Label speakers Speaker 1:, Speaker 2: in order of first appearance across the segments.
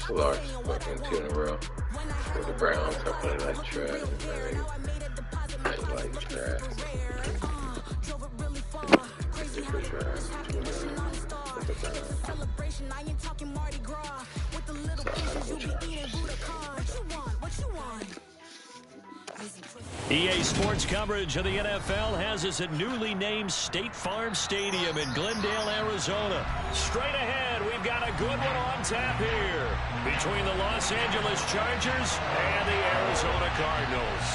Speaker 1: Lost fucking 2 in a row. With the Browns, I put it like trash. I like trash. Super trash. 2 in a row. With the Browns. So I gotta go trash.
Speaker 2: EA Sports coverage of the NFL has us at newly named State Farm Stadium in Glendale, Arizona. Straight ahead, we've got a good one on tap here between the Los Angeles Chargers and the Arizona Cardinals.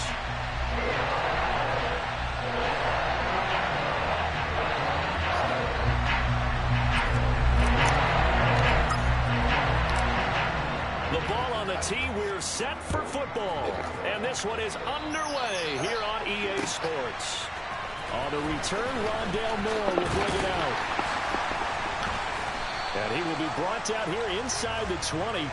Speaker 2: The ball on the tee, we're set for football. And this one is underway here on EA Sports. On the return, Rondale Moore will bring it out. And he will be brought down here inside the 20.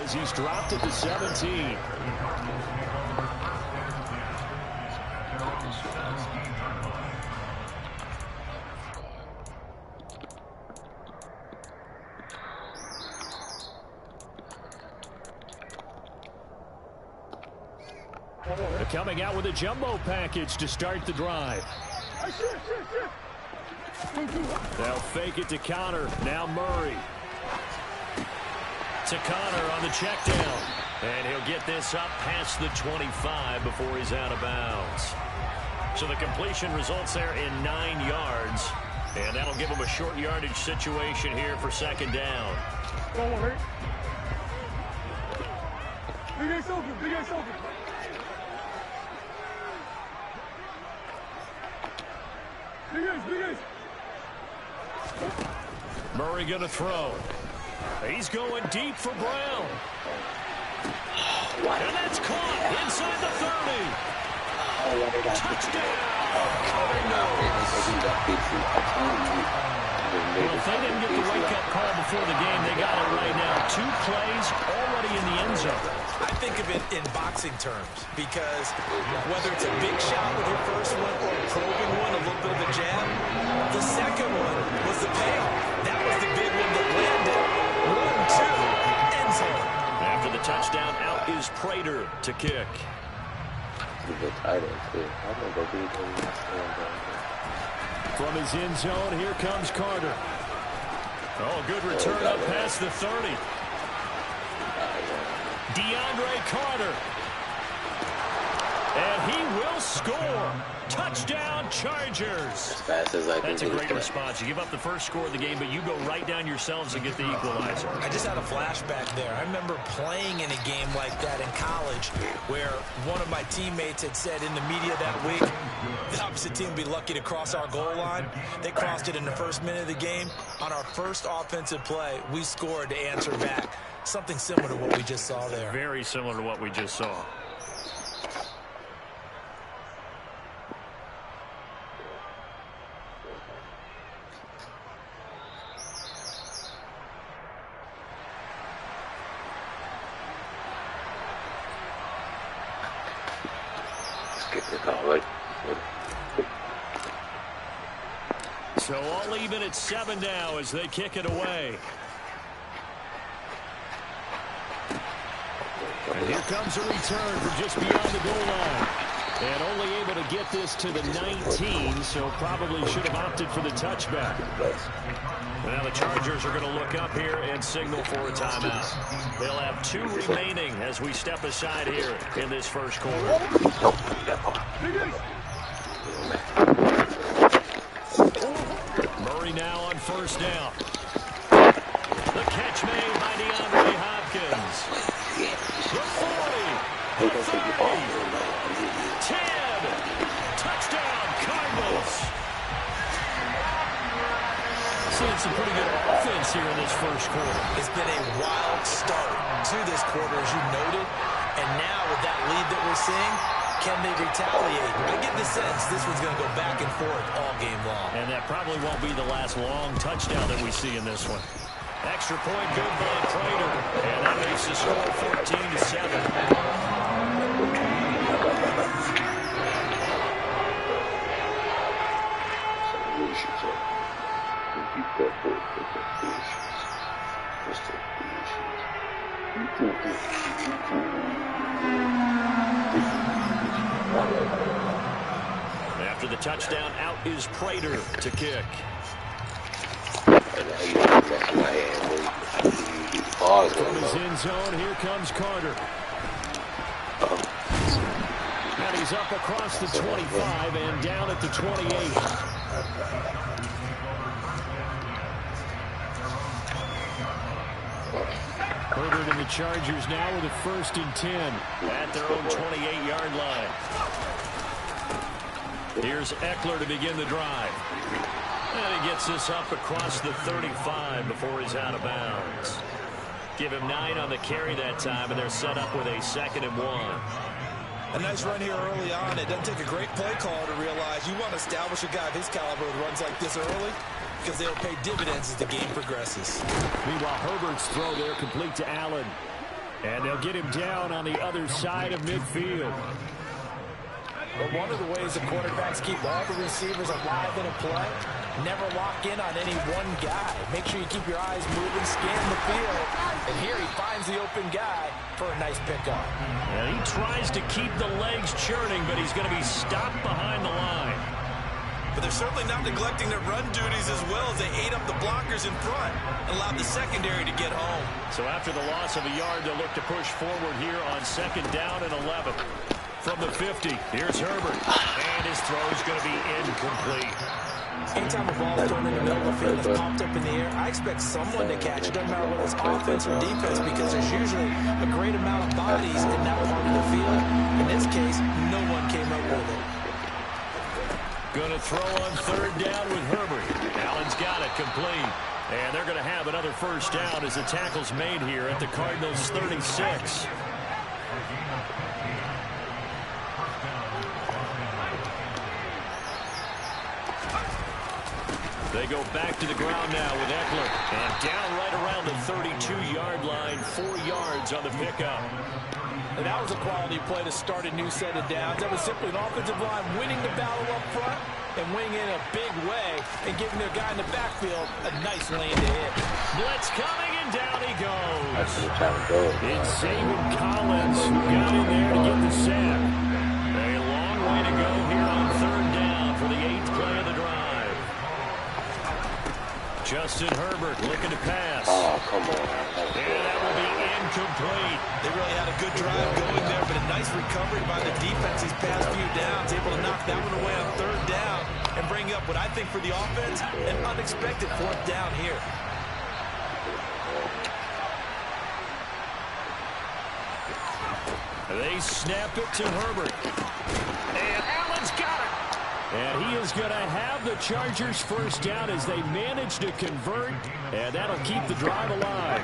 Speaker 2: As he's dropped at the 17. They're coming out with a jumbo package to start the drive. They'll fake it to Connor. Now Murray. To Connor on the check down. And he'll get this up past the 25 before he's out of bounds. So the completion results there in 9 yards. And that'll give him a short yardage situation here for second down.
Speaker 3: Big A's open. Big A's open. Big A's. Big A's.
Speaker 2: Murray going to throw. He's going deep for Brown. And that's caught inside the 30. Touchdown, Cardinals. Well, if they didn't get the wake-up call before the game, they got it right now. 2 plays already in the end zone.
Speaker 4: I think of it in boxing terms because whether it's a big shot with your first one or a probing one, a little bit of a jab, the second one was the payoff. That was the big one that landed. 1-2, end zone.
Speaker 2: After the touchdown, out is Prater to kick. From his end zone, here comes Carter. Oh, good return up past the 30. DeAndre Carter. And he will score. Touchdown, Chargers.
Speaker 1: As fast as I can.
Speaker 2: That's a great response. You give up the first score of the game, but you go right down yourselves and get the equalizer.
Speaker 4: I just had a flashback there. I remember playing in a game like that in college where one of my teammates had said in the media that week, the opposite team would be lucky to cross our goal line. They crossed it in the first minute of the game. On our first offensive play, we scored to answer back. Something similar to what we just saw there.
Speaker 2: Very similar to what we just saw. So all even at 7 now as they kick it away. And here comes a return from just beyond the goal line. And only able to get this to the 19, so probably should have opted for the touchback. Now the Chargers are going to look up here and signal for a timeout. They'll have 2 remaining as we step aside here in this first quarter. Murray now on first down. The catch made by DeAndre Hopkins. The 40. Touchdown, Cardinals. Seeing some pretty good offense here in this first quarter.
Speaker 4: It's been a wild start to this quarter, as you noted. And now with that lead that we're seeing, can they retaliate? I get the sense this one's going to go back and forth all game long.
Speaker 2: And that probably won't be the last long touchdown that we see in this one. Extra point good by Prater. And that makes the score 14-7. After the touchdown, out is Prater to kick. From his end zone, here comes Carter. And he's up across the 25 and down at the 28. Herbert and the Chargers now with a 1st and 10 at their own 28-yard line. Here's Eckler to begin the drive. And he gets this up across the 35 before he's out of bounds. Give him 9 on the carry that time, and they're set up with a 2nd and 1.
Speaker 4: A nice run here early on. It doesn't take a great play caller to realize you want to establish a guy of his caliber with runs like this early, because they'll pay dividends as the game progresses.
Speaker 2: Meanwhile, Herbert's throw there complete to Allen. And they'll get him down on the other side of midfield.
Speaker 4: But one of the ways the quarterbacks keep all the receivers alive in a play, never lock in on any one guy. Make sure you keep your eyes moving, scan the field. And here he finds the open guy for a nice pickup.
Speaker 2: And he tries to keep the legs churning, but he's going to be stopped behind the line.
Speaker 4: But they're certainly not neglecting their run duties as well as they ate up the blockers in front and allowed the secondary to get home.
Speaker 2: So after the loss of a yard, they'll look to push forward here on 2nd down and 11. From the 50, here's Herbert. And his throw is going to be incomplete.
Speaker 4: Anytime a ball is thrown in the middle of the field that's popped up in the air, I expect someone to catch it. Doesn't matter whether it's offense or defense, because there's usually a great amount of bodies in that part of the field. In this case, no one came up with it.
Speaker 2: Going to throw on 3rd down with Herbert. Allen's got it complete. And they're going to have another 1st down as the tackle's made here at the Cardinals' 36. They go back to the ground now with Eckler. And down right around the 32-yard line, 4 yards on the pickup.
Speaker 4: And that was a quality play to start a new set of downs. That was simply an offensive line winning the battle up front and winning in a big way and giving their guy in the backfield a nice lane to hit.
Speaker 2: Blitz coming, and down he goes. It's Zayvon Collins who got in there to get the sack. A long way to go here on 3rd down for the 8th play of the drive. Justin Herbert looking to pass.
Speaker 1: Oh, come on.
Speaker 2: And that will be incomplete.
Speaker 4: They really had a good drive going there, but a nice recovery by the defense these past few downs, able to knock that one away on 3rd down and bring up what I think for the offense, an unexpected 4th down here.
Speaker 2: They snap it to Herbert. And Allen's got it. And he is going to have the Chargers 1st down as they manage to convert. And that'll keep the drive alive.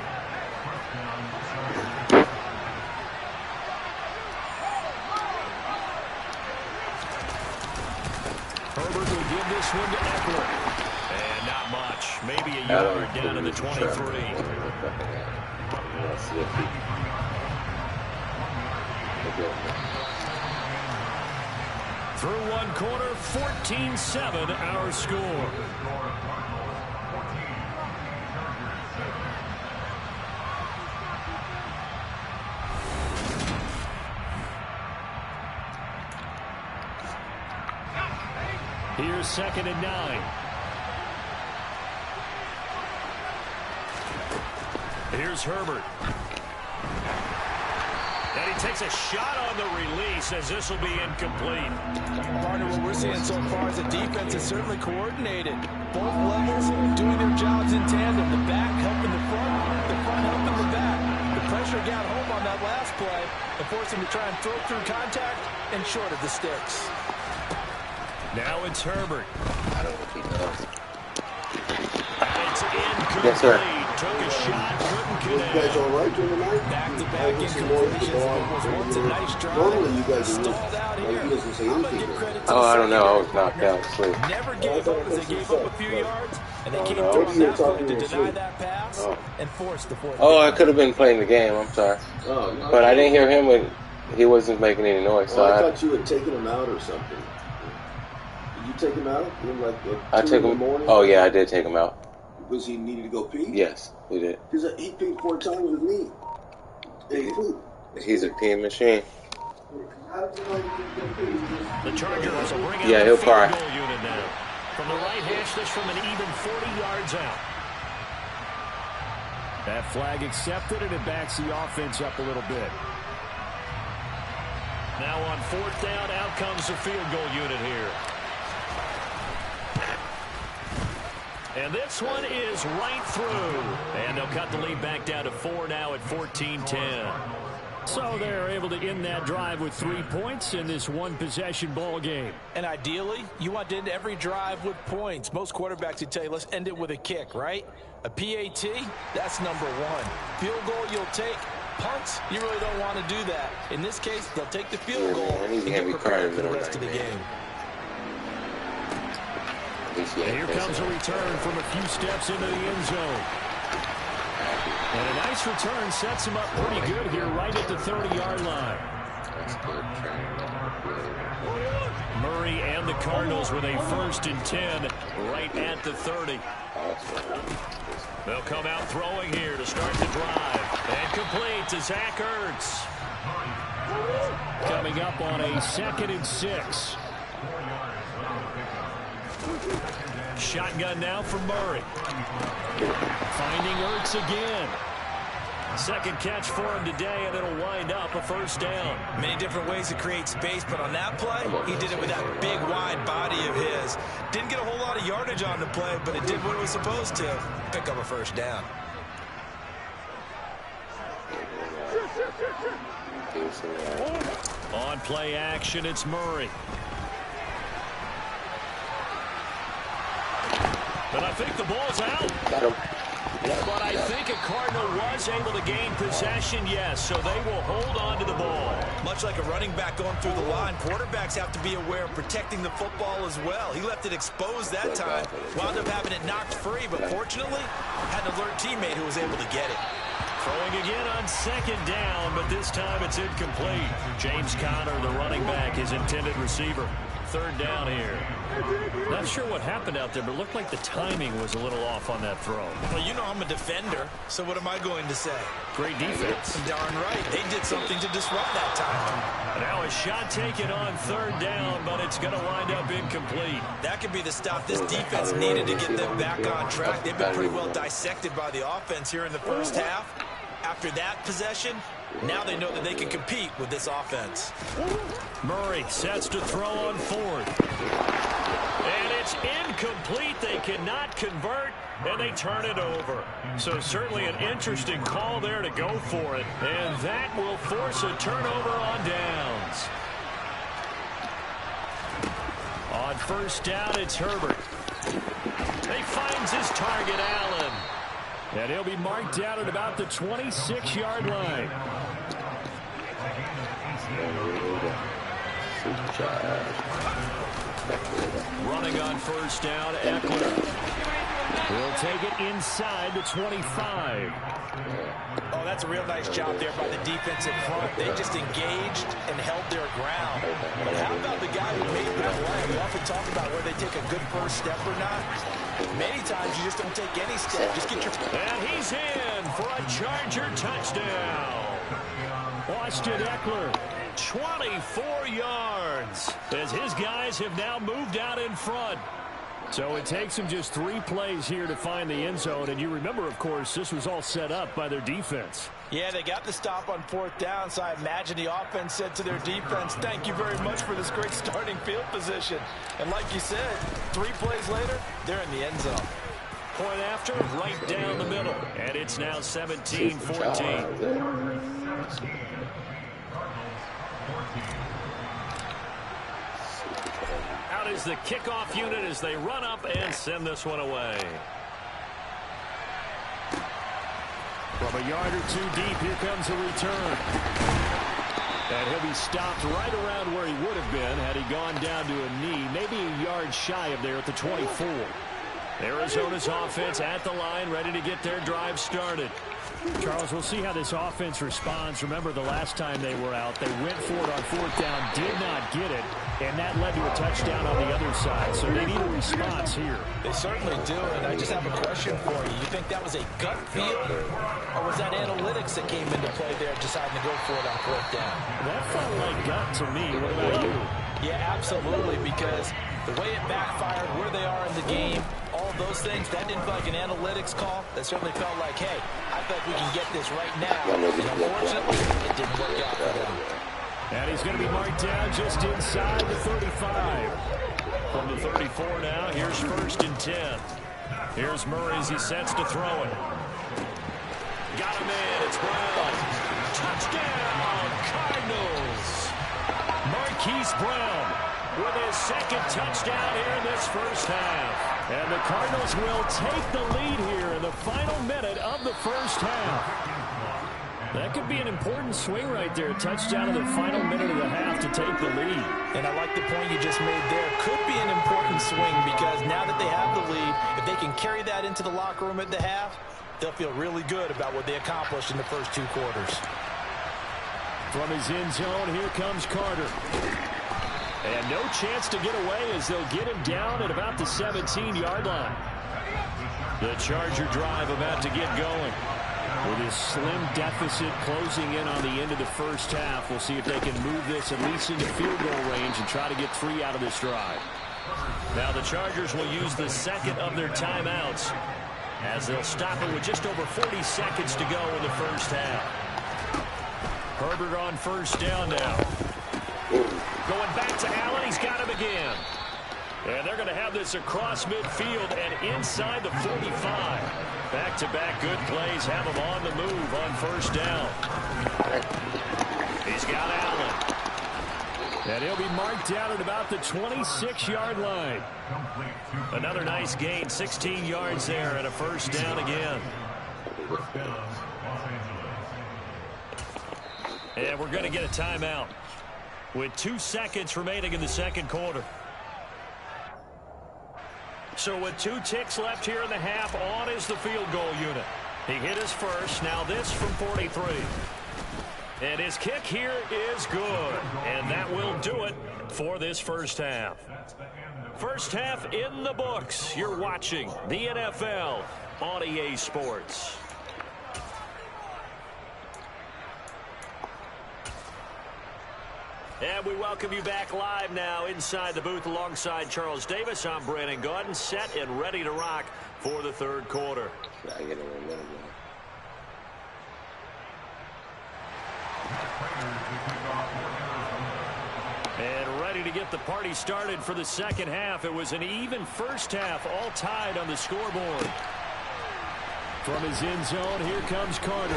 Speaker 2: Herbert will give this one to Eckler. And not much. Maybe a yard down to the 23. Through one quarter, 14-7 our score. Here's 2nd and 9. Here's Herbert. And he takes a shot on the release as this will be incomplete.
Speaker 4: Partner, what we're seeing so far is the defense is certainly coordinated. Both levels doing their jobs in tandem. The back helping the front helping the back. The pressure got home on that last play and forced him to try and throw through contact and short of the sticks.
Speaker 2: Now it's Herbert.
Speaker 1: I don't know if he knows.
Speaker 2: It's incomplete.
Speaker 1: Yes, sir.
Speaker 2: Took a shot, couldn't
Speaker 5: You guys
Speaker 2: connect.
Speaker 5: all right during the night?
Speaker 4: Back-to-back incompletions. It was once a nice drive.
Speaker 5: Normally you guys are
Speaker 4: Stalled out
Speaker 5: like,
Speaker 4: here.
Speaker 5: he doesn't say
Speaker 4: I'm gonna
Speaker 5: anything.
Speaker 4: give credit to
Speaker 1: Oh,
Speaker 4: the
Speaker 1: I don't know. I was
Speaker 4: secondary.
Speaker 1: knocked out asleep.
Speaker 4: Never gave up as they gave up a few yards, and they came
Speaker 1: no.
Speaker 4: through on that
Speaker 5: You're
Speaker 4: play to
Speaker 5: talking
Speaker 4: deny
Speaker 5: your
Speaker 4: that pass
Speaker 1: Oh.
Speaker 4: and force the fourth
Speaker 1: Oh, I
Speaker 4: down.
Speaker 1: could have been playing the game. I'm sorry.
Speaker 5: Oh, no.
Speaker 1: But I didn't hear him when he wasn't making any noise. So
Speaker 5: Oh, I
Speaker 1: I
Speaker 5: thought you had taken him out or something. Did you take him out? In like
Speaker 1: I
Speaker 5: 2
Speaker 1: took
Speaker 5: in the
Speaker 1: him.
Speaker 5: morning?
Speaker 1: Oh, yeah, I did take him out.
Speaker 5: Because he needed to go pee?
Speaker 1: Yes, he did.
Speaker 5: Because he peed 4 times with me. And he pooped.
Speaker 1: He's a peeing machine.
Speaker 5: How did you know he could go pee?
Speaker 2: The Chargers will bring out
Speaker 1: Yeah,
Speaker 2: the
Speaker 1: he'll
Speaker 2: field
Speaker 1: cry.
Speaker 2: goal unit now. From the right hash, this from an even 40 yards out. That flag accepted, and it backs the offense up a little bit. Now on fourth down, out comes the field goal unit here. And this one is right through. And they'll cut the lead back down to 4 now at 14-10. So they're able to end that drive with 3 points in this one-possession ball game.
Speaker 4: And ideally, you want to end every drive with points. Most quarterbacks would tell you, let's end it with a kick, right? A PAT, that's number 1. Field goal you'll take. Punts, you really don't want to do that. In this case, they'll take the field goal and get prepared for the rest of the game.
Speaker 2: And here comes a return from a few steps into the end zone. And a nice return sets him up pretty good here right at the 30-yard line. Murray and the Cardinals with a 1st and 10 right at the 30. They'll come out throwing here to start the drive. And complete to Zach Ertz. Coming up on a 2nd and 6. Shotgun now for Murray. Finding Ertz again. Second catch for him today, and it'll wind up a 1st down.
Speaker 4: Many different ways to create space, but on that play, he did it with that big, wide body of his. Didn't get a whole lot of yardage on the play, but it did what it was supposed to. Pick up a 1st down.
Speaker 2: On play action, it's Murray. But I think the ball's out.
Speaker 1: Got him.
Speaker 2: But I think a Cardinal was able to gain possession, yes, so they will hold on to the ball.
Speaker 4: Much like a running back going through the line, quarterbacks have to be aware of protecting the football as well. He left it exposed that time, wound up having it knocked free, but fortunately, had an alert teammate who was able to get it.
Speaker 2: Throwing again on 2nd down, but this time it's incomplete. James Conner, the running back, his intended receiver. 3rd down here. Not sure what happened out there, but it looked like the timing was a little off on that throw.
Speaker 4: Well, you know I'm a defender, so what am I going to say?
Speaker 2: Great defense.
Speaker 4: Darn right. They did something to disrupt that time.
Speaker 2: Now a shot taken on 3rd down, but it's going to wind up incomplete.
Speaker 4: That could be the stop this defense needed to get them back on track. They've been pretty well dissected by the offense here in the 1st half. After that possession, now they know that they can compete with this offense.
Speaker 2: Murray sets to throw on 4th. And it's incomplete. They cannot convert, and they turn it over. So certainly an interesting call there to go for it. And that will force a turnover on downs. On 1st down, it's Herbert. He finds his target, Allen. And he'll be marked down at about the 26-yard line. Running on 1st down, Eckler. He'll take it inside the 25.
Speaker 4: Oh, that's a real nice job there by the defense in front. They just engaged and held their ground. But how about the guy who made the play? We often talk about whether they take a good 1st step or not. Many times you just don't take any step. Just get your...
Speaker 2: And he's in for a Charger touchdown. Austin Eckler, 24 yards, as his guys have now moved out in front. So it takes them just 3 plays here to find the end zone. And you remember, of course, this was all set up by their defense.
Speaker 4: Yeah, they got the stop on 4th down, so I imagine the offense said to their defense, thank you very much for this great starting field position. And like you said, 3 plays later, they're in the end zone.
Speaker 2: point after, right down the middle. And it's now 17-14. Out is the kickoff unit as they run up and send this one away. From a yard or two deep, here comes a return. And he'll be stopped right around where he would have been had he gone down to a knee, maybe a yard shy of there at the 24. Arizona's offense at the line, ready to get their drive started.
Speaker 6: Charles, we'll see how this offense responds. Remember the last time they were out, they went for it on fourth down, did not get it, and that led to a touchdown on the other side. So they need a response here.
Speaker 4: They certainly do, and I just have a question for you. You think that was a gut feel, or was that analytics that came into play there deciding to go for it on fourth down?
Speaker 6: That felt like gut to me. What about you?
Speaker 4: Yeah, absolutely, because the way it backfired, where they are in the game, all those things, that didn't feel like an analytics call. That certainly felt like, hey, I feel like we can get this right now. And unfortunately, it didn't work out for them.
Speaker 2: And he's going to be marked down just inside the 35. From the 34 now, here's 1st and 10. Here's Murray as he sets to throw it. Got him in. It's Brown. Touchdown, Cardinals. Marquise Brown with his 2nd touchdown here in this first half. And the Cardinals will take the lead here in the final minute of the first half. That could be an important swing right there. Touchdown in the final minute of the half to take the lead.
Speaker 4: And I like the point you just made there. Could be an important swing because now that they have the lead, if they can carry that into the locker room at the half, they'll feel really good about what they accomplished in the first 2 quarters.
Speaker 2: From his end zone, here comes Carter. And no chance to get away as they'll get him down at about the 17-yard line. The Charger drive about to get going. With his slim deficit closing in on the end of the first half, we'll see if they can move this at least into field goal range and try to get 3 out of this drive. Now the Chargers will use the 2nd of their timeouts as they'll stop it with just over 40 seconds to go in the first half. Herbert on 1st down now. Going back to Allen. He's got him again. And they're going to have this across midfield and inside the 45. Back-to-back good plays have him on the move on 1st down. He's got Allen. And he'll be marked down at about the 26-yard line. Another nice gain, 16 yards there and a 1st down again. And we're going to get a timeout with 2 seconds remaining in the 2nd quarter. So with 2 ticks left here in the half, on is the field goal unit. He hit his first. Now this from 43. And his kick here is good. And that will do it for this first half. First half in the books. You're watching the NFL on EA Sports. And we welcome you back live now inside the booth alongside Charles Davis. I'm Brandon Gaudin, set and ready to rock for the 3rd quarter. And ready to get the party started for the 2nd half. It was an even first half, all tied on the scoreboard. From his end zone, here comes Carter.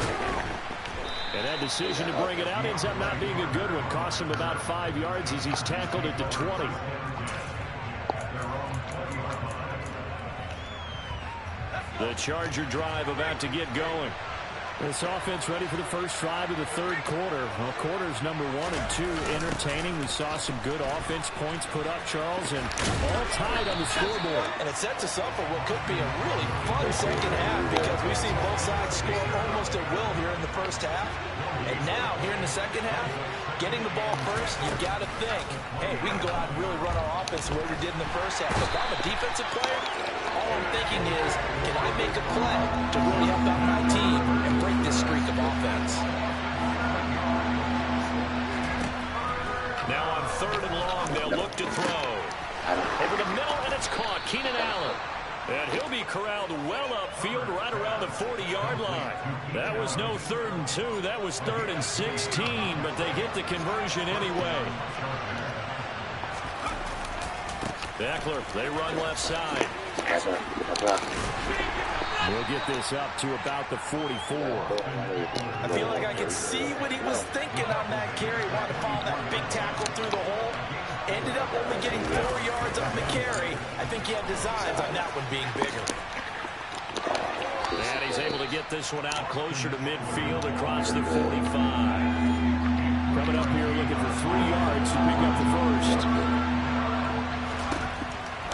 Speaker 2: And that decision to bring it out ends up not being a good one. Costs him about 5 yards as he's tackled at the 20. The Charger drive about to get going.
Speaker 6: This offense ready for the first drive of the 3rd quarter. Well, quarters number 1 and 2 entertaining. We saw some good offense points put up, Charles, and all tied on the scoreboard.
Speaker 4: And it sets us up for what could be a really fun 2nd half because we've seen both sides score almost at will here in the first half. And now, here in the 2nd half, getting the ball first, you've got to think, hey, we can go out and really run our offense the way we did in the first half. But if I'm a defensive player, all I'm thinking is, can I make a play to really help out my team and break this streak of offense?
Speaker 2: Now on 3rd and long, they'll look to throw. Over the middle, and it's caught. Keenan Allen. And he'll be corralled well upfield right around the 40-yard line. That was no 3rd and 2. That was 3rd and 16, but they get the conversion anyway. Eckler, they run left side.
Speaker 6: We'll get this up to about the 44.
Speaker 4: I feel like I could see what he was thinking on that carry. Wanted to follow that big tackle through the hole. Ended up only getting 4 yards on the carry. I think he had designs on that one being bigger.
Speaker 6: And he's able to get this one out closer to midfield across the 45. Coming up here looking for 3 yards to pick up the first.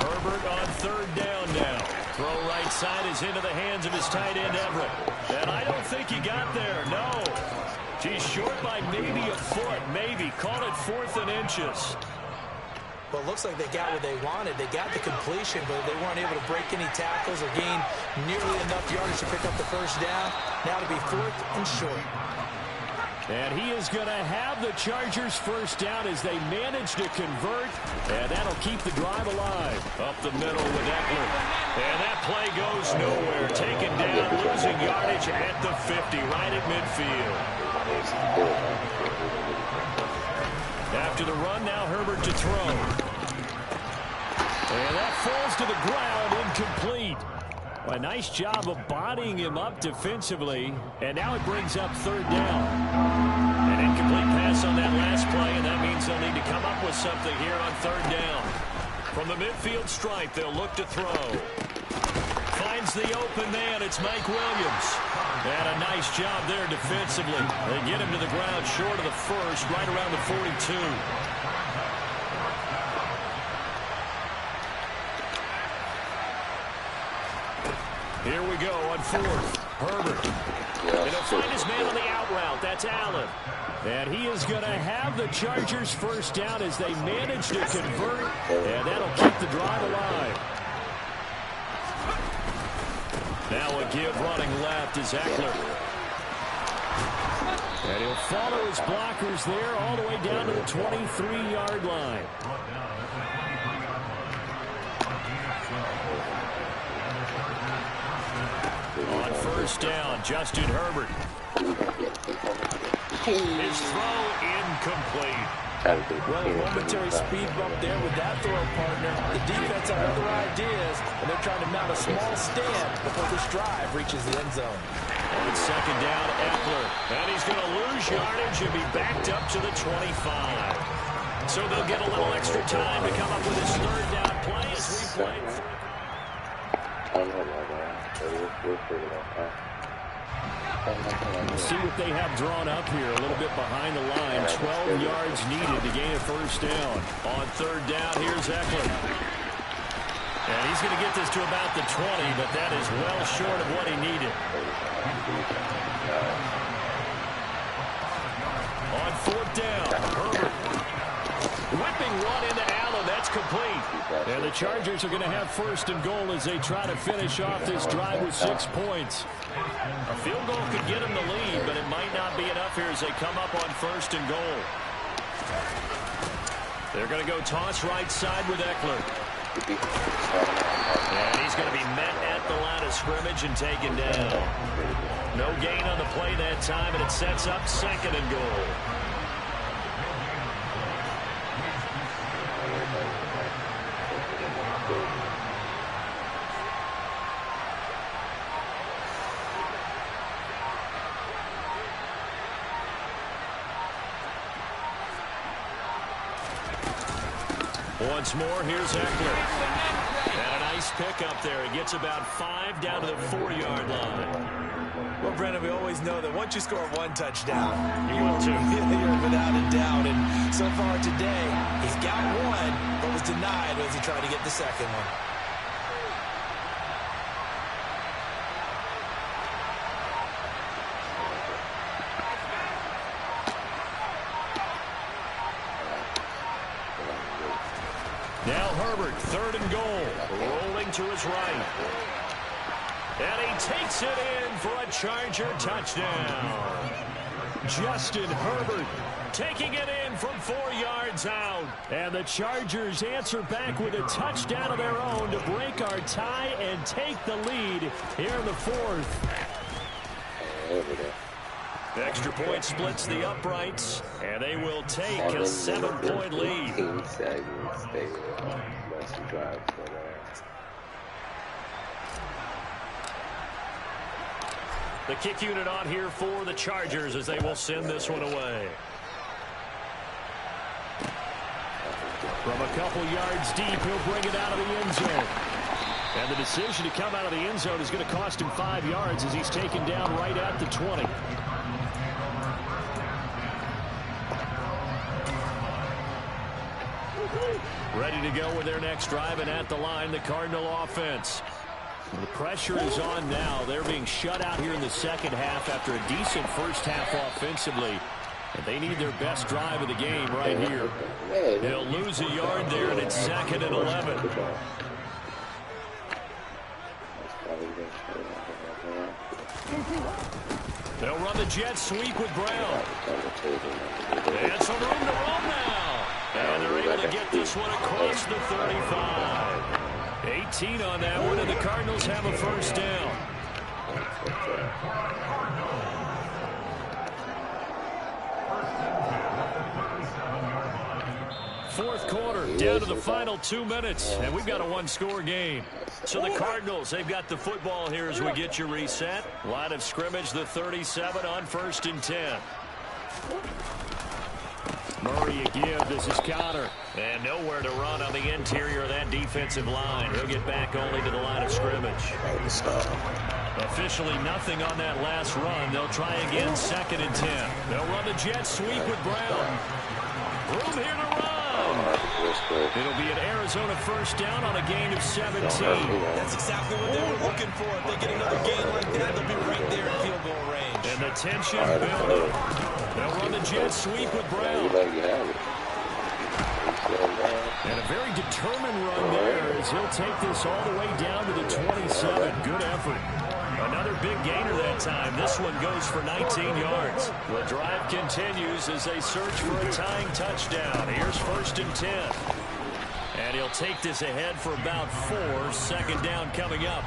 Speaker 6: Herbert on third down now. Throw right side is into the hands of his tight end, Everett. And I don't think he got there, no. He's short by maybe a foot, maybe. Call it 4th and inches.
Speaker 4: Well, it looks like they got what they wanted. They got the completion, but they weren't able to break any tackles or gain nearly enough yardage to pick up the first down. Now to be 4th and short.
Speaker 6: And he is going to have the Chargers first down as they manage to convert. And that'll keep the drive alive. Up the middle with Eckler. And that play goes nowhere. Taken down, losing yardage at the 50, right at midfield. After the run, now Herbert to throw. And that falls to the ground, incomplete. A nice job of bodying him up defensively. And now it brings up third down. An incomplete pass on that last play, and that means they'll need to come up with something here on third down. From the midfield stripe, they'll look to throw. Finds the open man. It's Mike Williams. And a nice job there defensively. They get him to the ground short of the first, right around the 42. Here we go on 4th. Herbert. And he'll find his man on the out route. That's Allen. And he is going to have the Chargers first down as they manage to convert. And that'll keep the drive alive. Now a give running left is Eckler. And he'll follow his blockers there all the way down to the 23-yard line. On first down, Justin Herbert. His throw incomplete.
Speaker 4: Well, a momentary speed bump there with that throw partner. The defense have other ideas, and they're trying to mount a small stand before this drive reaches the end zone.
Speaker 6: On second down, Eckler. And he's going to lose yardage and be backed up to the 25. So they'll get a little extra time to come up with his third down play as we play. We'll see what they have drawn up here a little bit behind the line. 12 yards needed to gain a first down. On third down, here's Eckler. And he's going to get this to about the 20, but that is well short of what he needed. On fourth down, Herbert. Whipping one into Allen. That's complete. And the Chargers are going to have first and goal as they try to finish off this drive with 6 points. A field goal could get them the lead, but it might not be enough here as they come up on first and goal. They're going to go toss right side with Eckler. And he's going to be met at the line of scrimmage and taken down. No gain on the play that time, and it sets up second and goal. Once more, here's Eckler. And a nice pick up there. He gets about 5 down to the 4-yard line.
Speaker 4: Well, Brennan, we always know that once you score one touchdown,
Speaker 6: you will too.
Speaker 4: You're without a doubt. And so far today, he's got one, but was denied as he tried to get the second one.
Speaker 6: Now Herbert, third and goal, rolling to his right. And he takes it in for a Charger touchdown. Justin Herbert taking it in from 4 yards out. And the Chargers answer back with a touchdown of their own to break our tie and take the lead here in the fourth. The extra point splits the uprights, and they will take a 7-point lead. The kick unit on here for the Chargers as they will send this one away. From a couple yards deep, he'll bring it out of the end zone. And the decision to come out of the end zone is going to cost him 5 yards as he's taken down right at the 20. Ready to go with their next drive, and at the line, the Cardinal offense. The pressure is on now. They're being shut out here in the second half after a decent first half offensively. And they need their best drive of the game right here. They'll lose a yard there, and it's 2nd and 11. They'll run the jet sweep with Brown. And some room to roam now. And they're able to get this one across the 35. 18 on that one, and the Cardinals have a first down. Fourth quarter, down to the final 2 minutes, and we've got a one-score game. So the Cardinals, they've got the football here as we get you reset. Line of scrimmage, the 37 on 1st and 10. Murray a give. This is Connor. And nowhere to run on the interior of that defensive line. He'll get back only to the line of scrimmage. Officially nothing on that last run. They'll try again 2nd and 10. They'll run the jet sweep with Brown. Room here to run. It'll be an Arizona first down on a gain of 17.
Speaker 4: That's exactly what they were looking for. If they get another gain like that, they'll be right there in field goal range.
Speaker 6: And the tension building. They'll run the jet sweep with Brown. And a very determined run there as he'll take this all the way down to the 27. Good effort. Another big gainer that time. This one goes for 19 yards. The drive continues as they search for a tying touchdown. Here's 1st and 10. And he'll take this ahead for about 4. 2nd down coming up.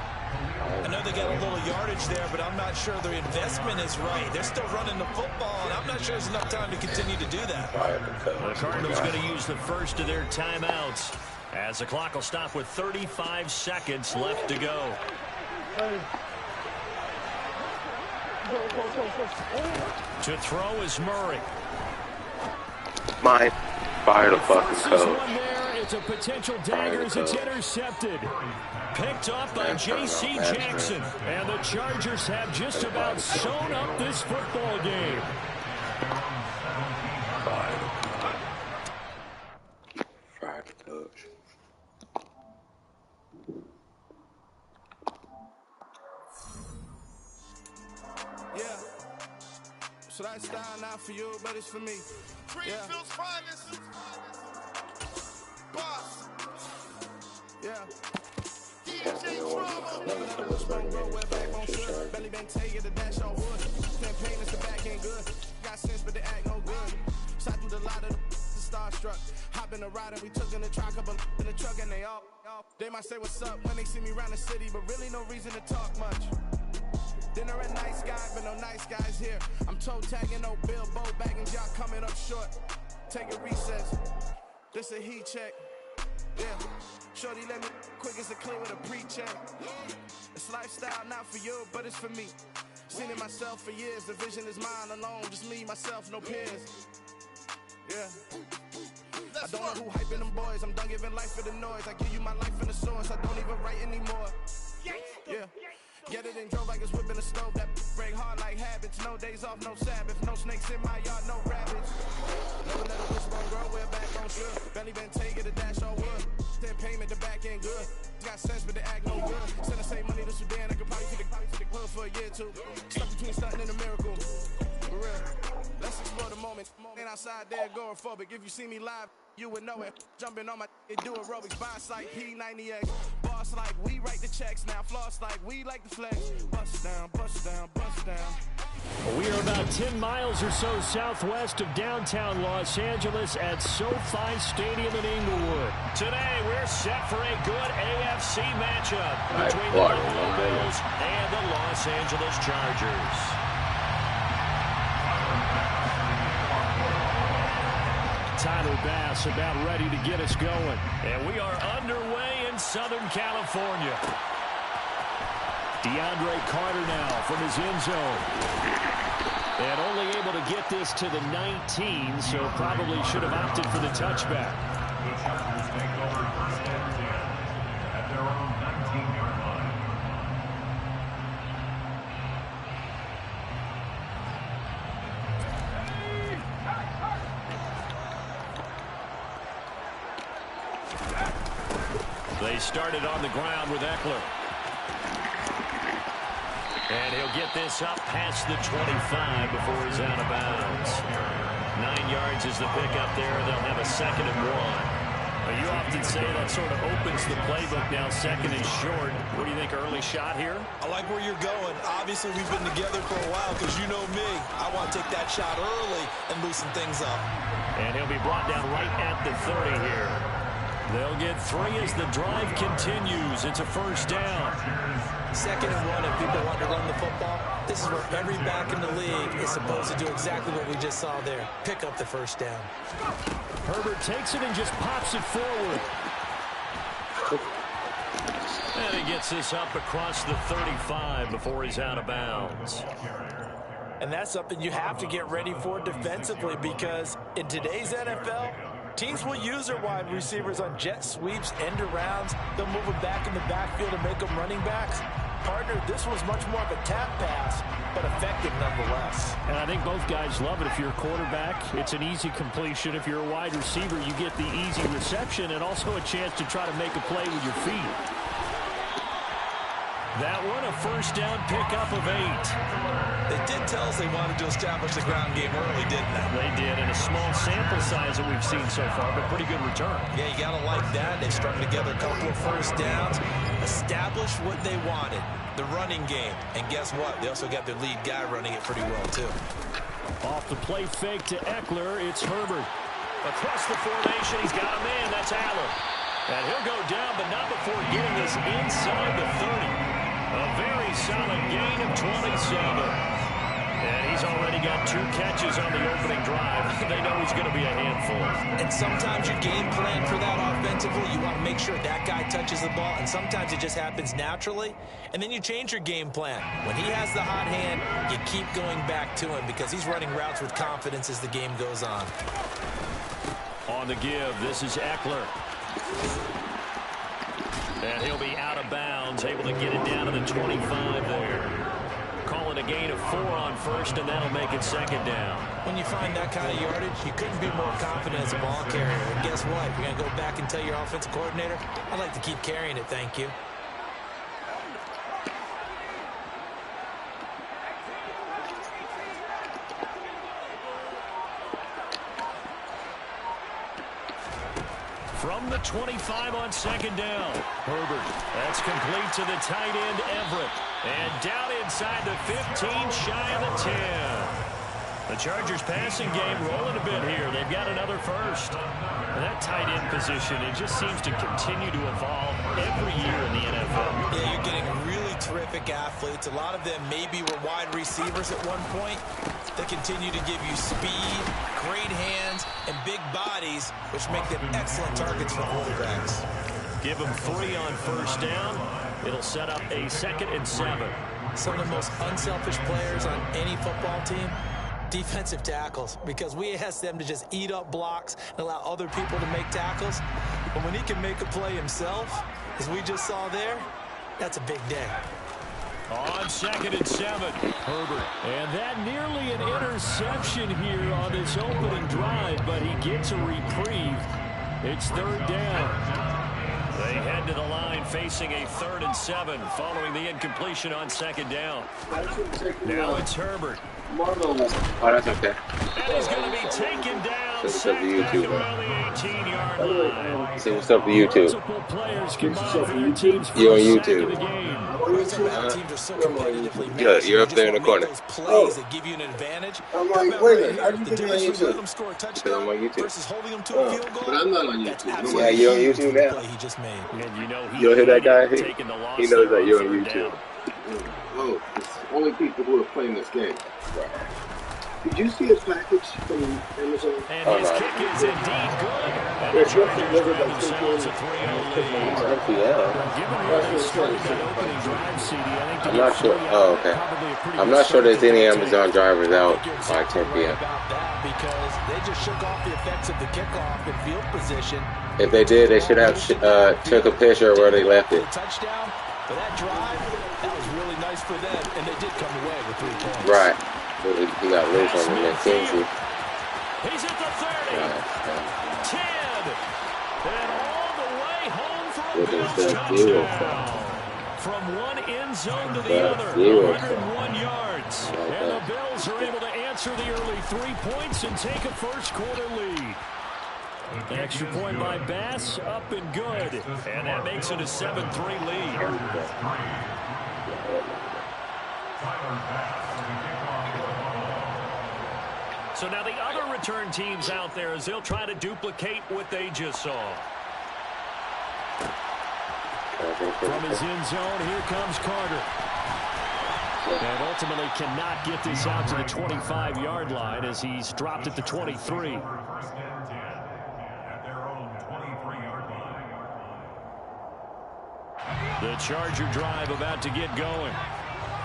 Speaker 4: I know they got a little yardage there, but I'm not sure their investment is right. They're still running the football, and I'm not sure there's enough time to continue to do that.
Speaker 6: The Cardinals going to use the first of their timeouts as the clock will stop with 35 seconds left to go. To throw is Murray.
Speaker 1: Mine. Fire the fucking coach.
Speaker 6: It's a potential dagger as it's intercepted. Picked up by J.C. Jackson. And the Chargers have just about sewn up this football game.
Speaker 1: Fire the coach.
Speaker 3: Yeah. So that style not for you, but it's for me. Greenfield's finest. Boss. Yeah. DJ Trouble. Belly bang take it, the dash on wood. Campaign is the back end good. Got sense, but they act no good. Shot through the lot of the starstruck. Hop in the ride and we took in the truck, couple in the truck and they all. They might say what's up when they see me around the city, but really no reason to talk much. Dinner a nice guy, but no nice guys here. I'm toe tagging, no Bilbo bagging, y'all coming up short. Take a recess. This a heat check. Yeah. Shorty let me quick as a clear with a pre-check. It's lifestyle not for you, but it's for me. Seen it myself for years. The vision is mine alone. Just me, myself, no peers. Yeah. I don't know who hyping them boys. I'm done giving life for the noise. I give you my life in the source. I don't even write anymore. Yeah. Get it and drove like it's whipping the stove. That break hard like habits. No days off, no Sabbath. No snakes in my yard, no rabbits. Never let a wishbone grow, we're back on sure. Belly been taking the dash on wood. Then payment, the back end good. Got sense, but they act no good. Send the same money to Sudan. I could probably take the club for a year or two. Stuck between stunting and a miracle. For real. Let's explore the moment. Ain't outside there agoraphobic. If you see me live, you would know it. Jumping on my do aerobics. Boss like P90X. Boss like we write the checks now. Floss like we like the flex. Bust down, bust down, bust down.
Speaker 6: We are about 10 miles or so southwest of downtown Los Angeles at SoFi Stadium in Inglewood. Today, we're set for a good AFC matchup between the Buffalo Bills and the Los Angeles Chargers. Tyler Bass about ready to get us going. And we are underway in Southern California. DeAndre Carter now from his end zone. And only able to get this to the 19, so probably should have opted for the touchback.
Speaker 7: The Chargers take over first and 10 at their own 19-yard line.
Speaker 6: They started on the ground with Eckler. And he'll get this up past the 25 before he's out of bounds. 9 yards is the pickup there. They'll have a 2nd and 1. You often say that sort of opens the playbook now, 2nd and short. What do you think, early shot here?
Speaker 4: I like where you're going. Obviously, we've been together for a while because you know me. I want to take that shot early and loosen things up.
Speaker 6: And he'll be brought down right at the 30 here. They'll get 3 as the drive continues. It's a 1st down.
Speaker 4: 2nd and 1 if people want to run the football. This is where every back in the league is supposed to do exactly what we just saw there. Pick up the 1st down.
Speaker 6: Herbert takes it and just pops it forward. And he gets this up across the 35 before he's out of bounds.
Speaker 4: And that's something you have to get ready for defensively because in today's NFL, teams will use their wide receivers on jet sweeps, end arounds. They'll move them back in the backfield and make them running backs. Partner, this was much more of a tap pass, but effective nonetheless.
Speaker 6: And I think both guys love it. If you're a quarterback, it's an easy completion. If you're a wide receiver, you get the easy reception and also a chance to try to make a play with your feet. That one, a 1st down pickup of 8.
Speaker 4: They did tell us they wanted to establish the ground game early, didn't they?
Speaker 6: They did, in a small sample size that we've seen so far, but pretty good return.
Speaker 4: Yeah, you got to like that. They strung together a couple of 1st downs, established what they wanted, the running game. And guess what? They also got their lead guy running it pretty well, too.
Speaker 6: Off the play fake to Eckler, it's Herbert. Across the formation, he's got a man. That's Allen. And he'll go down, but not before getting this inside the 30. A very solid gain of 27. And he's already got 2 catches on the opening drive. They know he's going to be a handful.
Speaker 4: And sometimes you game plan for that offensively. You want to make sure that guy touches the ball. And sometimes it just happens naturally. And then you change your game plan. When he has the hot hand, you keep going back to him because he's running routes with confidence as the game goes on.
Speaker 6: On the give, this is Eckler. And he'll be out of bounds, able to get it down to the 25 there. Calling a gain of 4 on 1st, and that'll make it 2nd down.
Speaker 4: When you find that kind of yardage, you couldn't be more confident as a ball carrier. And guess what? You're going to go back and tell your offensive coordinator, I'd like to keep carrying it, thank you.
Speaker 6: From the 25 on 2nd down. Herbert. That's complete to the tight end, Everett. And down inside the 15, shy of the 10. The Chargers passing game rolling a bit here. They've got another 1st. And that tight end position, it just seems to continue to evolve every year in the NFL.
Speaker 4: Yeah, you're getting really terrific athletes. A lot of them maybe were wide receivers at one point. They continue to give you speed, great hands, and big bodies, which make them excellent targets for quarterbacks.
Speaker 6: Give them 3 on 1st down. It'll set up a 2nd and 7.
Speaker 4: Some of the most unselfish players on any football team, defensive tackles, because we ask them to just eat up blocks and allow other people to make tackles. But when he can make a play himself, as we just saw there, that's a big day.
Speaker 6: On 2nd and 7, Herbert. And that nearly an interception here on this opening drive, but he gets a reprieve. It's 3rd down. They head to the line facing a 3rd and 7 following the incompletion on 2nd down. Now it's Herbert.
Speaker 1: Oh, that's okay.
Speaker 6: And he's going to be taken down, sacked back around the 18-yard line.
Speaker 1: Say what's up to YouTube.
Speaker 6: Multiple players combined for their team's
Speaker 1: You're on
Speaker 6: first sack of
Speaker 1: YouTube.
Speaker 6: the game.
Speaker 4: Teams are so competitively
Speaker 1: Yeah, you're up there in the corner.
Speaker 4: those plays that give you an advantage.
Speaker 5: I'm like, wait a minute, how do you
Speaker 4: The
Speaker 5: think I'm on
Speaker 4: difference between letting
Speaker 5: YouTube?
Speaker 4: them score a
Speaker 1: Because I'm
Speaker 4: touchdown
Speaker 1: on YouTube.
Speaker 4: versus holding them to a field goal.
Speaker 5: But I'm not on
Speaker 4: That's
Speaker 5: YouTube.
Speaker 4: absolutely
Speaker 1: Yeah, you're on
Speaker 4: huge
Speaker 1: YouTube
Speaker 4: to the
Speaker 1: now.
Speaker 4: play he just made.
Speaker 6: And you know
Speaker 1: You hear that guy?
Speaker 6: taking the loss
Speaker 1: He knows
Speaker 6: there
Speaker 1: that you're on
Speaker 6: 3rd
Speaker 1: YouTube.
Speaker 6: down.
Speaker 5: Oh, it's only people who are playing this game. Did you see a package from Amazon?
Speaker 6: And
Speaker 1: Oh
Speaker 6: his
Speaker 1: no,
Speaker 6: kick is indeed good. And the
Speaker 5: It's just
Speaker 6: Chargers
Speaker 5: delivered
Speaker 6: grab
Speaker 5: by 10
Speaker 6: themselves a
Speaker 5: p.m.
Speaker 6: 3-0 lead.
Speaker 1: 10 p.m.
Speaker 6: Given where
Speaker 5: That's
Speaker 6: they
Speaker 5: what I'm
Speaker 6: started
Speaker 5: saying.
Speaker 6: that opening drive, CD, I think to
Speaker 1: I'm
Speaker 6: get
Speaker 1: not sure.
Speaker 6: 3 out
Speaker 1: Oh,
Speaker 6: of it,
Speaker 1: okay.
Speaker 6: probably a pretty
Speaker 1: I'm
Speaker 6: good
Speaker 1: not sure
Speaker 6: start
Speaker 1: there's
Speaker 6: to
Speaker 1: any
Speaker 6: take.
Speaker 1: Amazon drivers
Speaker 4: I
Speaker 1: out
Speaker 4: think you're
Speaker 1: by
Speaker 4: exactly
Speaker 1: 10
Speaker 4: right
Speaker 1: p.m.
Speaker 4: about that because they just shook off the effects of the kickoff and field position.
Speaker 1: If they did, they should have took a picture of where they left it.
Speaker 4: Touchdown for that drive. That was really nice for them, and they did come away with 3 points.
Speaker 1: Right. He got loose on the McKenzie.
Speaker 6: He's at the 30, 10, and all the way home for a Bills touchdown. From one end zone to the other, 101 yards. And the Bills are able to answer the early 3 points and take a first-quarter lead. Extra point by Bass, up and good. And that makes it a 7-3 lead. So now the other return teams out there as they'll try to duplicate what they just saw. From his end zone, here comes Carter. And ultimately cannot get this out to the 25-yard line as he's dropped at the 23. The Charger drive about to get going.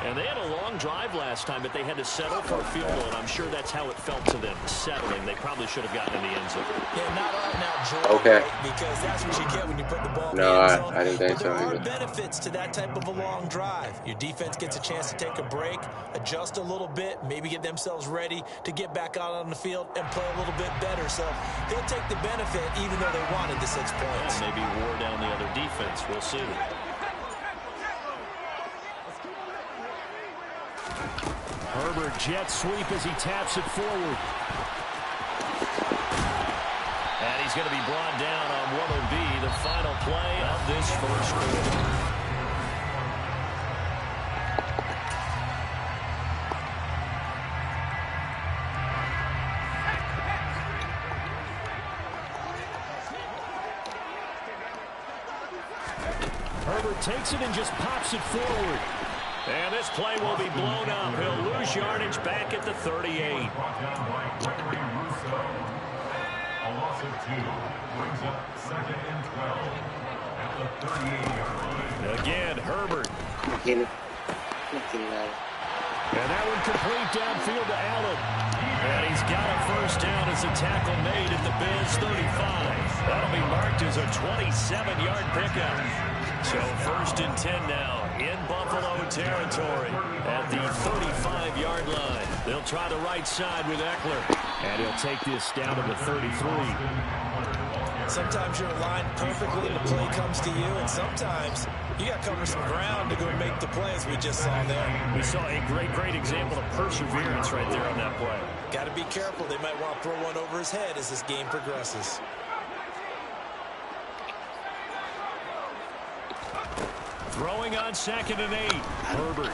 Speaker 6: And they had a long drive last time, but they had to settle for a field goal, and I'm sure that's how it felt to them, settling. They probably should have gotten in the end zone.
Speaker 4: Yeah, not right now, Jordan.
Speaker 1: Okay.
Speaker 4: Because that's what you get when you put the ball in
Speaker 1: No,
Speaker 4: the end zone.
Speaker 1: I didn't think
Speaker 4: but there
Speaker 1: so
Speaker 4: are
Speaker 1: either.
Speaker 4: benefits to that type of a long drive. Your defense gets a chance to take a break, adjust a little bit, maybe get themselves ready to get back out on the field and play a little bit better. So they'll take the benefit even though they wanted the 6 points.
Speaker 6: Maybe wore down the other defense. We'll see. Herbert jet sweep as he taps it forward. And he's going to be brought down on what will be the final play of this first quarter. Herbert takes it and just pops it forward. And this play will be blown up. He'll lose yardage back at the 38.
Speaker 7: A loss of 2 brings up 2nd and 12 at the 38-yard line.
Speaker 6: Again, Herbert. And that one complete downfield to Allen. And he's got a first down as a tackle made at the Bills 35. That'll be marked as a 27-yard pickup. So 1st and 10 now in Buffalo territory at the 35-yard line. They'll try the right side with Eckler. And he'll take this down to the 33.
Speaker 4: Sometimes you're aligned perfectly and the play comes to you, and sometimes you got to cover some ground to go make the play, as we just saw there.
Speaker 6: We saw a great example of perseverance right there on that play.
Speaker 4: Got to be careful. They might want to throw one over his head as this game progresses.
Speaker 6: Throwing on 2nd and 8. Herbert.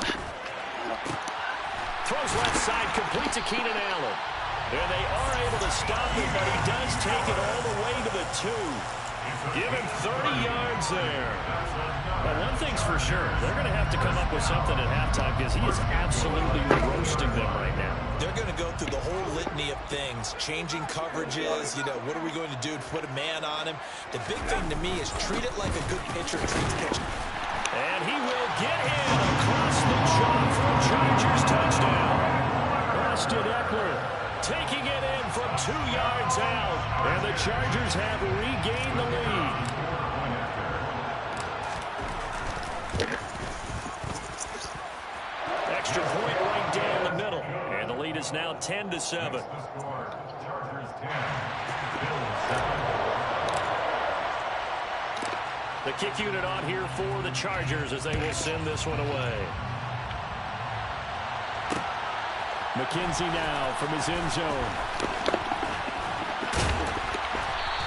Speaker 6: Throws left side, complete to Keenan Allen. And they are able to stop him, but he does take it all the way to the 2. Give him 30 yards there. But one thing's for sure, they're going to have to come up with something at halftime because he is absolutely roasting them right now.
Speaker 4: They're going to go through the whole litany of things, changing coverages, what are we going to do to put a man on him? The big thing to me is treat it like a good pitcher treats pitching.
Speaker 6: And he will get him across the chalk for a Chargers touchdown. Austin Eckler taking it in from 2 yards out. And the Chargers have regained the lead. Extra point right down the middle. And the lead is now 10-7. The kick unit on here for the Chargers as they will send this one away. McKenzie now from his end zone.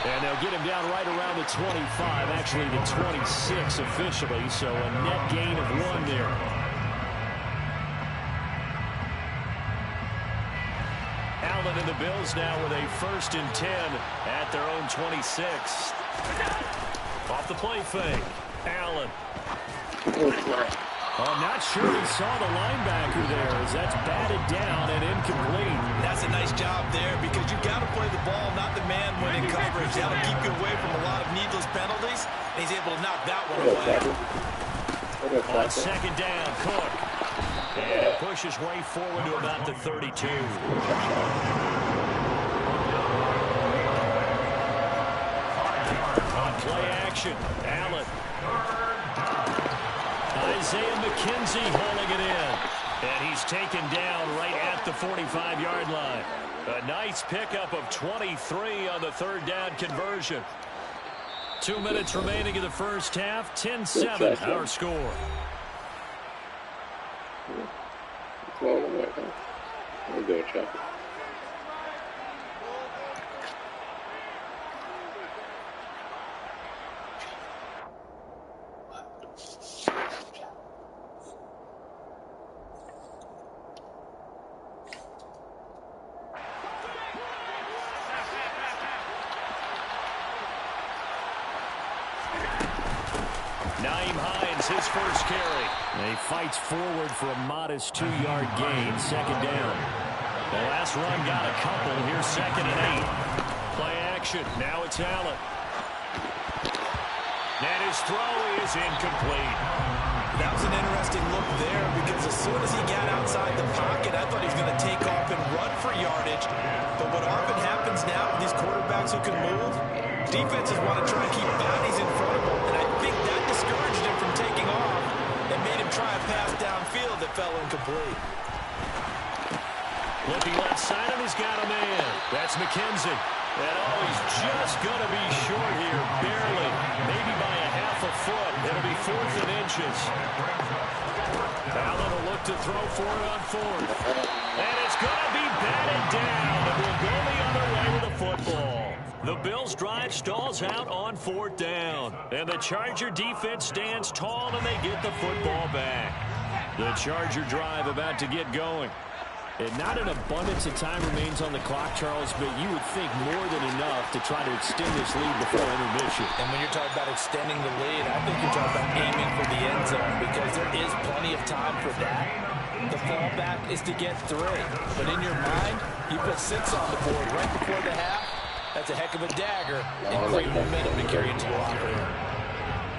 Speaker 6: And they'll get him down right around the 25, actually the 26 officially, so a net gain of 1 there. Allen and the Bills now with a 1st and 10 at their own 26. Off the play fake. Allen. I'm not sure he saw the linebacker there as that's batted down and incomplete.
Speaker 4: That's a nice job there because you got to play the ball, not the man when in coverage. That'll keep you away from a lot of needless penalties. And he's able to knock that one away.
Speaker 6: On second down, Cook. And it pushes way forward to about the 32. On play action, Allen. Isaiah McKenzie hauling it in. And he's taken down right at the 45-yard line. A nice pickup of 23 on the third down conversion. 2 minutes remaining in the first half. 10-7 our score.
Speaker 1: We'll go, Chuck.
Speaker 6: His first carry. And he fights forward for a modest 2-yard gain. Second down. The last run got a couple. Here's 2nd and 8. Play action. Now it's Allen. And his throw is incomplete.
Speaker 4: That was an interesting look there because as soon as he got outside the pocket, I thought he was going to take off and run for yardage. But what often happens now with these quarterbacks who can move, defenses want to try and keep bodies in front of them. And I think that discouraged him from taking off and made him try a pass downfield that fell incomplete.
Speaker 6: Looking left side, and he's got a man. That's McKenzie. And oh, he's just going to be short here, barely. Maybe by a half a foot. It'll be 4th and inches. Allen will look to throw for it on 4th. And it's going to be batted down. And we'll go the other way with the football. The Bills' drive stalls out on 4th down. And the Charger defense stands tall, and they get the football back. The Charger drive about to get going. And not an abundance of time remains on the clock, Charles, but you would think more than enough to try to extend this lead before intermission.
Speaker 4: And when you're talking about extending the lead, I think you're talking about aiming for the end zone because there is plenty of time for that. The fallback is to get 3. But in your mind, you put 6 on the board right before the half. That's a heck of a dagger and great momentum to carry into the locker room.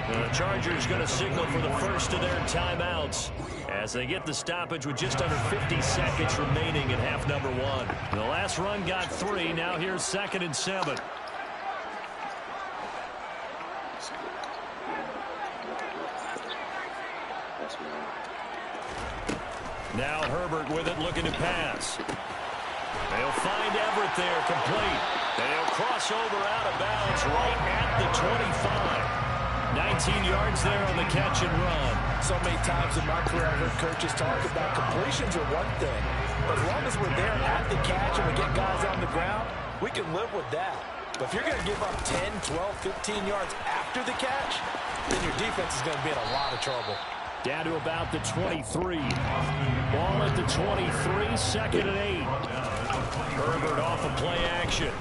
Speaker 6: The Chargers going to signal for the first of their timeouts as they get the stoppage with just under 50 seconds remaining in half number 1. The last run got 3. Now here's 2nd and 7. Now Herbert with it, looking to pass. They'll find Everett there, complete. And he'll cross over out of bounds right at the 25. 19 yards there on the catch and run.
Speaker 4: So many times in my career I've heard coaches talk about completions are one thing. But as long as we're there at the catch and we get guys on the ground, we can live with that. But if you're going to give up 10, 12, 15 yards after the catch, then your defense is going to be in a lot of trouble.
Speaker 6: Down to about the 23. Ball at the 23, 2nd and 8. Herbert off of play action.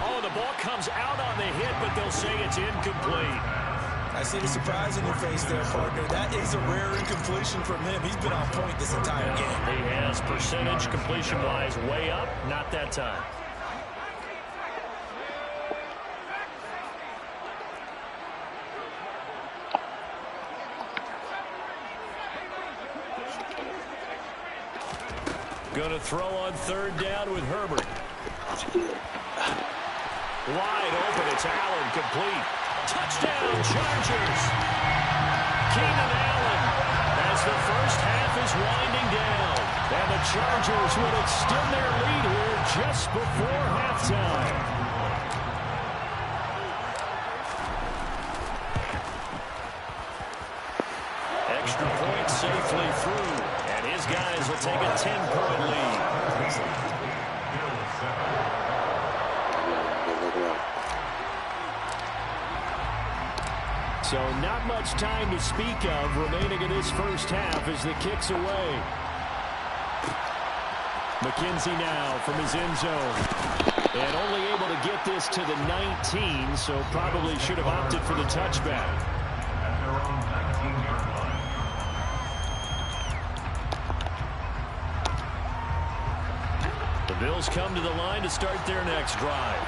Speaker 6: Oh, the ball comes out on the hit, but they'll say it's incomplete.
Speaker 4: I see the surprise in your face there, partner. That is a rare incompletion from him. He's been on point this entire game.
Speaker 6: He has percentage completion-wise way up, not that time. Going to throw on 3rd down with Herbert. Wide open, it's Allen, complete. Touchdown, Chargers! Keenan Allen as the first half is winding down. And the Chargers will extend their lead here just before halftime. Extra point safely through. And his guys will take a 10-point lead. So not much time to speak of remaining in this first half as the kick's away. McKenzie now from his end zone. And only able to get this to the 19, so probably should have opted for the touchback. Bills come to the line to start their next drive.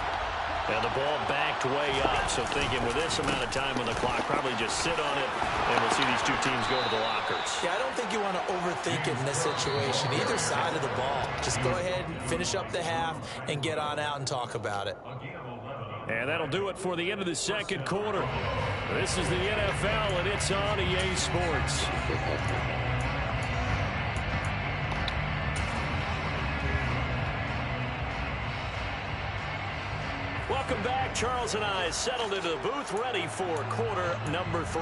Speaker 6: And the ball backed way up, so thinking with this amount of time on the clock, probably just sit on it, and we'll see these two teams go to the lockers.
Speaker 4: Yeah, I don't think you want to overthink it in this situation, either side of the ball. Just go ahead and finish up the half and get on out and talk about it.
Speaker 6: And that'll do it for the end of the second quarter. This is the NFL, and it's on EA Sports. Welcome back. Charles and I settled into the booth, ready for quarter number 3.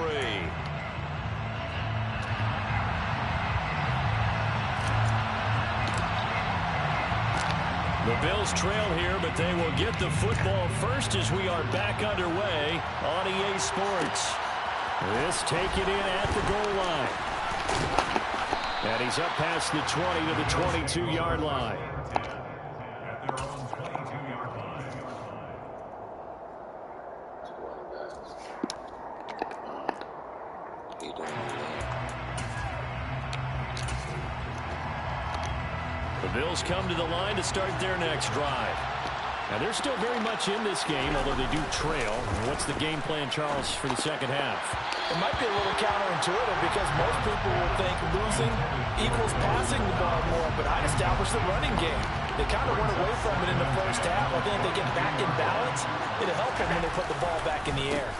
Speaker 6: The Bills trail here, but they will get the football first as we are back underway on EA Sports. This taken in at the goal line. And he's up past the 20 to the 22-yard line. The Bills come to the line to start their next drive. Now, they're still very much in this game, although they do trail. What's the game plan, Charles, for the second half?
Speaker 4: It might be a little counterintuitive because most people will think losing equals passing the ball more, but I'd establish the running game. They kind of went away from it in the first half. I think if they get back in balance, it'll help them when they put the ball back in the air.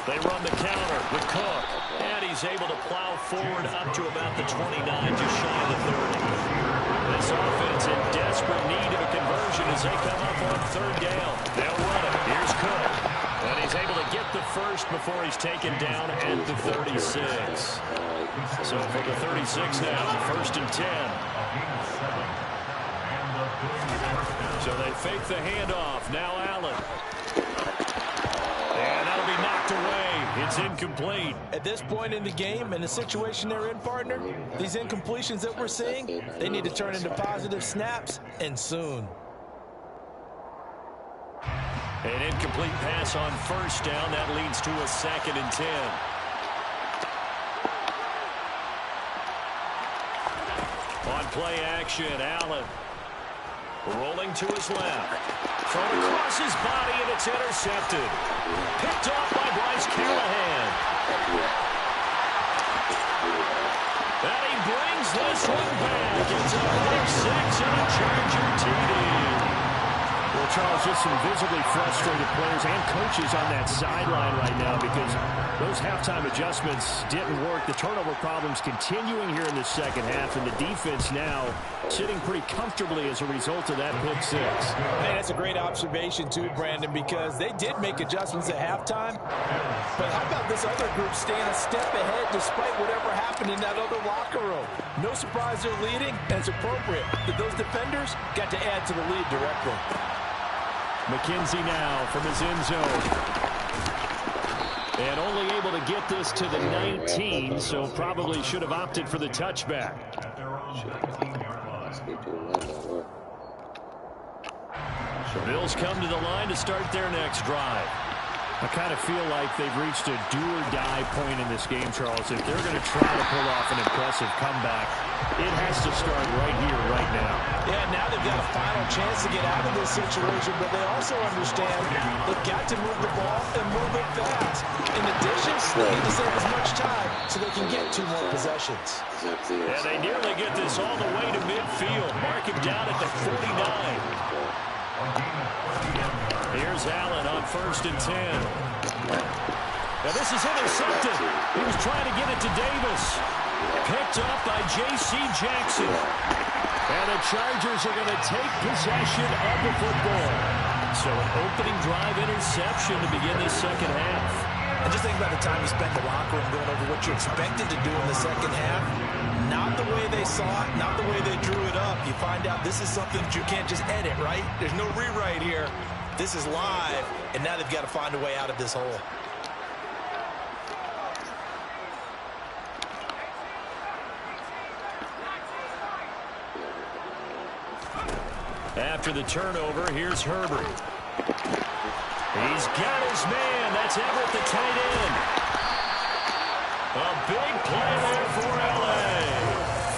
Speaker 6: They run the counter with Cook, and he's able to plow forward up to about the 29, just shy of the 30. This offense in desperate need of a conversion as they come up on third down. They'll run it. Here's Cook. And he's able to get the first before he's taken down at the 36. So for the 36 now, first and 10. So they fake the handoff. Now Allen. And that'll be knocked away. It's incomplete.
Speaker 4: At this point in the game, and the situation they're in, partner, these incompletions that we're seeing, they need to turn into positive snaps, and soon.
Speaker 6: An incomplete pass on first down. That leads to a second and 10. On play action, Allen. Rolling to his left. Thrown across his body, and it's intercepted. Picked off by Bryce Callahan. And he brings this one back. It's a pick 6 and a Charger TD. Well, Charles, just some visibly frustrated players and coaches on that sideline right now because those halftime adjustments didn't work. The turnover problems continuing here in the second half, and the defense now sitting pretty comfortably as a result of that pick 6.
Speaker 4: Man, that's a great observation too, Brandon, because they did make adjustments at halftime. But how about this other group staying a step ahead despite whatever happened in that other locker room? No surprise they're leading, and it's appropriate that those defenders got to add to the lead directly.
Speaker 6: McKenzie now from his end zone. And only able to get this to the 19, so probably should have opted for the touchback. Bills come to the line to start their next drive. I kind of feel like they've reached a do-or-die point in this game, Charles. If they're going to try to pull off an impressive comeback, it has to start right here, right now.
Speaker 4: Yeah, now they've got a final chance to get out of this situation, but they also understand they've got to move the ball and move it fast. In addition, they need to save as much time so they can get 2 more possessions.
Speaker 6: And they nearly get this all the way to midfield. Mark him down at the 49. Here's Allen on first and 10. Now this is intercepted. He was trying to get it to Davis. Picked up by J.C. Jackson. And the Chargers are going to take possession of the football. So an opening drive interception to begin this second half.
Speaker 4: And just think about the time you spent in the locker room going over what you expected to do in the second half. Not the way they saw it, not the way they drew it up. You find out this is something that you can't just edit, right? There's no rewrite here. This is live, and now they've got to find a way out of this hole.
Speaker 6: After the turnover, here's Herbert. He's got his man. That's Everett, the tight end. A big play there for L.A.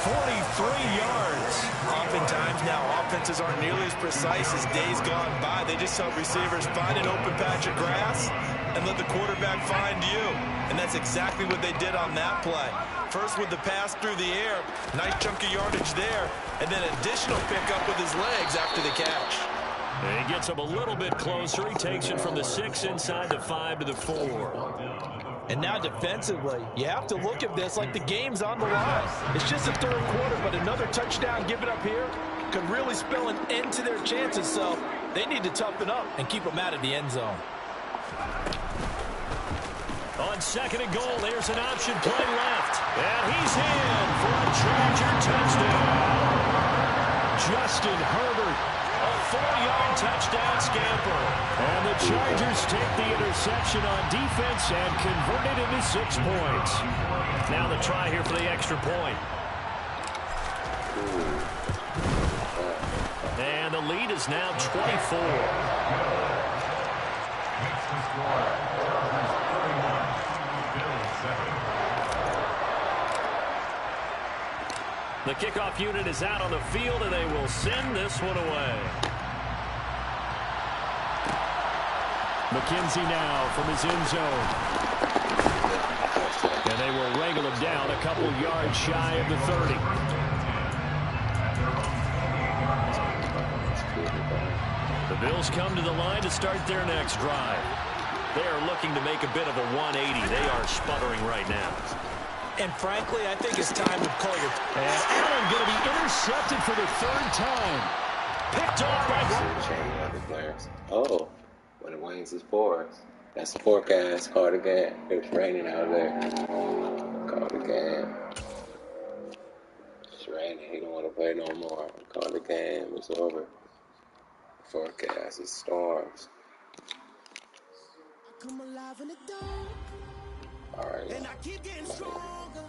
Speaker 6: 43 yards.
Speaker 4: Oftentimes now, defenses aren't nearly as precise as days gone by. They just help receivers find an open patch of grass and let the quarterback find you. And that's exactly what they did on that play. First with the pass through the air, nice chunk of yardage there, and then additional pickup with his legs after the catch.
Speaker 6: And he gets him a little bit closer. He takes it from the 6 inside the 5 to the 4.
Speaker 4: And now defensively, you have to look at this like the game's on the line. It's just the third quarter, but another touchdown given up here could really spell an end to their chances. So they need to toughen up and keep them out of the end zone.
Speaker 6: On 2nd and goal, there's an option play left. And he's in for a Charger touchdown. Justin Herbert, a 4-yard touchdown scamper. And the Chargers take the interception on defense and convert it into 6 points. Now the try here for the extra point. And the lead is now 24.
Speaker 7: Next to score, Chargers 31, Bills 7.
Speaker 6: The kickoff unit is out on the field, and they will send this one away. McKenzie now from his end zone. And they will wrangle him down a couple yards shy of the 30. The Bills come to the line to start their next drive. They are looking to make a bit of a 180. They are sputtering right now.
Speaker 4: And frankly, I think it's time to call your...
Speaker 6: And Allen going to be intercepted for the 3rd time. Picked off by...
Speaker 1: Players. Oh, when it rains, it pours. That's the forecast. Call it again. It's raining out there. Call it again. It's raining. He don't want to play no more. Call it again. It's over. Forecast is storms.
Speaker 3: Come alive in the dark.
Speaker 1: All right.
Speaker 3: And I keep getting stronger.